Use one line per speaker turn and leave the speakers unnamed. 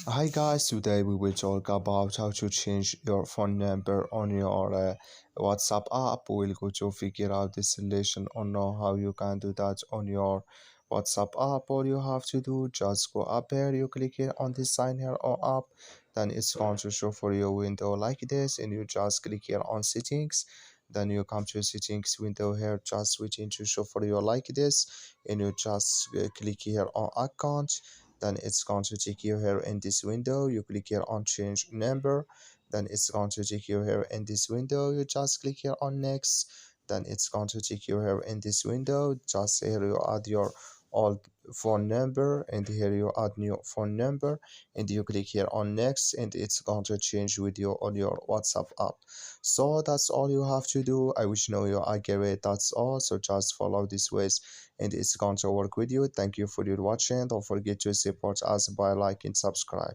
Hi guys, today we will talk about how to change your phone number on your WhatsApp app. We'll go to figure out the solution or know how you can do that on your WhatsApp app. All you have to do, just go up here, you click here on the sign here or app, then it's going to show for your window like this, and you just click here on settings. Then you come to settings window here, just switching to show for you like this, and you just click here on account. Then it's going to take you here in this window. You click here on change number. Then it's going to take you here in this window. You just click here on next. Then it's going to take you here in this window. Just here you add your old phone number, and here you add new phone number, and you click here on next, and it's going to change with you on your WhatsApp app. So that's all you have to do. I wish know you are great. That's all. So just follow these ways, and it's going to work with you. Thank you for your watching. Don't forget to support us by liking, subscribe.